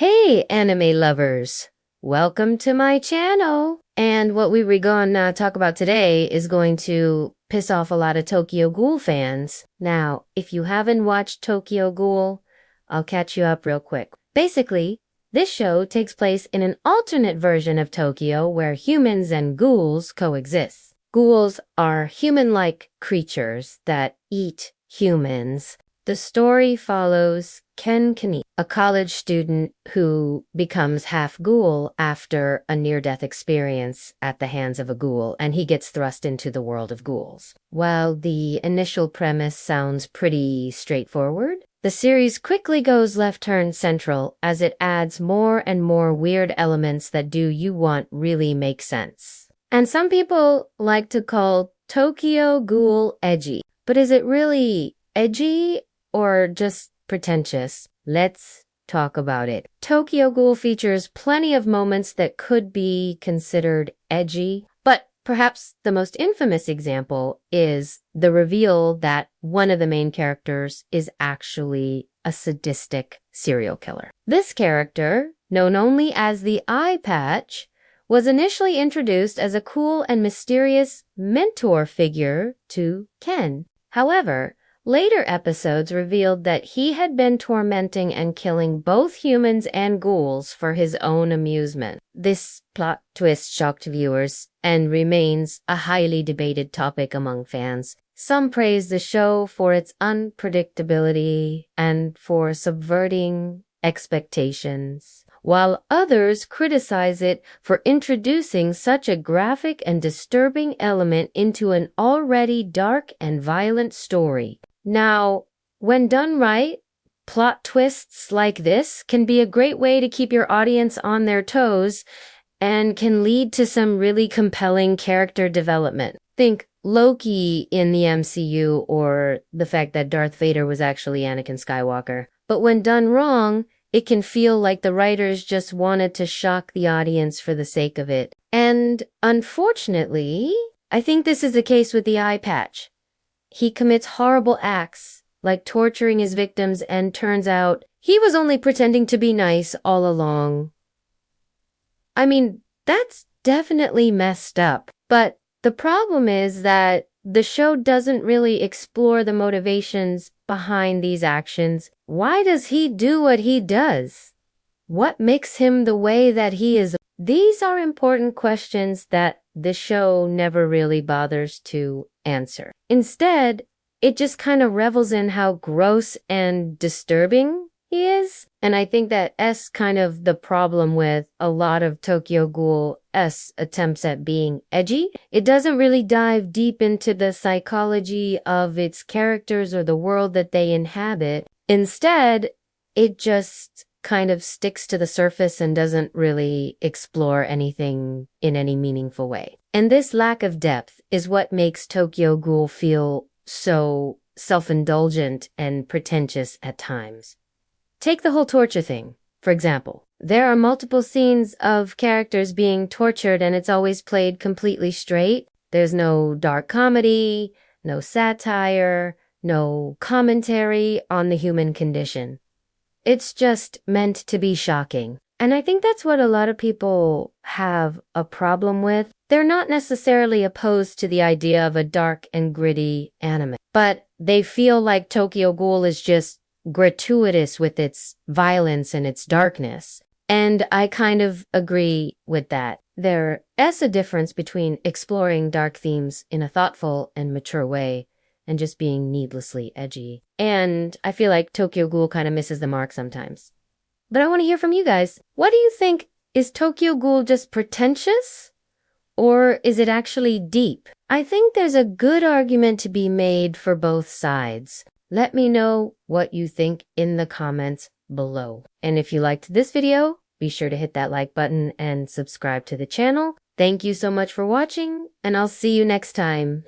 Hey, anime lovers! Welcome to my channel! And what we're gonna talk about today is going to piss off a lot of Tokyo Ghoul fans. Now, if you haven't watched Tokyo Ghoul, I'll catch you up real quick. Basically, this show takes place in an alternate version of Tokyo where humans and ghouls coexist. Ghouls are human-like creatures that eat humans. The story follows Ken Kaneki, a college student who becomes half ghoul after a near-death experience at the hands of a ghoul, and he gets thrust into the world of ghouls. While the initial premise sounds pretty straightforward, the series quickly goes left-turn central as it adds more and more weird elements that do you want really make sense. And some people like to call Tokyo Ghoul edgy. But is it really edgy or just pretentious? Let's talk about it. Tokyo Ghoul features plenty of moments that could be considered edgy, but perhaps the most infamous example is the reveal that one of the main characters is actually a sadistic serial killer. This character, known only as the Eye Patch, was initially introduced as a cool and mysterious mentor figure to Ken. However, later episodes revealed that he had been tormenting and killing both humans and ghouls for his own amusement. This plot twist shocked viewers and remains a highly debated topic among fans. Some praise the show for its unpredictability and for subverting expectations, while others criticize it for introducing such a graphic and disturbing element into an already dark and violent story. Now, when done right, plot twists like this can be a great way to keep your audience on their toes and can lead to some really compelling character development. Think Loki in the MCU or the fact that Darth Vader was actually Anakin Skywalker. But when done wrong, it can feel like the writers just wanted to shock the audience for the sake of it. And unfortunately, I think this is the case with the Eye Patch. He commits horrible acts, like torturing his victims, and turns out he was only pretending to be nice all along. I mean, that's definitely messed up. But the problem is that the show doesn't really explore the motivations behind these actions. Why does he do what he does? What makes him the way that he is? These are important questions that the show never really bothers to answer. Instead, it just kind of revels in how gross and disturbing he is. And I think that's kind of the problem with a lot of Tokyo Ghoul's attempts at being edgy. It doesn't really dive deep into the psychology of its characters or the world that they inhabit. Instead, it just kind of sticks to the surface and doesn't really explore anything in any meaningful way. And this lack of depth is what makes Tokyo Ghoul feel so self-indulgent and pretentious at times. Take the whole torture thing, for example. There are multiple scenes of characters being tortured and it's always played completely straight. There's no dark comedy, no satire, no commentary on the human condition. It's just meant to be shocking. And I think that's what a lot of people have a problem with. They're not necessarily opposed to the idea of a dark and gritty anime, but they feel like Tokyo Ghoul is just gratuitous with its violence and its darkness. And I kind of agree with that. There is a difference between exploring dark themes in a thoughtful and mature way and just being needlessly edgy. And I feel like Tokyo Ghoul kind of misses the mark sometimes. But I want to hear from you guys. What do you think? Is Tokyo Ghoul just pretentious? Or is it actually deep? I think there's a good argument to be made for both sides. Let me know what you think in the comments below. And if you liked this video, be sure to hit that like button and subscribe to the channel. Thank you so much for watching, and I'll see you next time.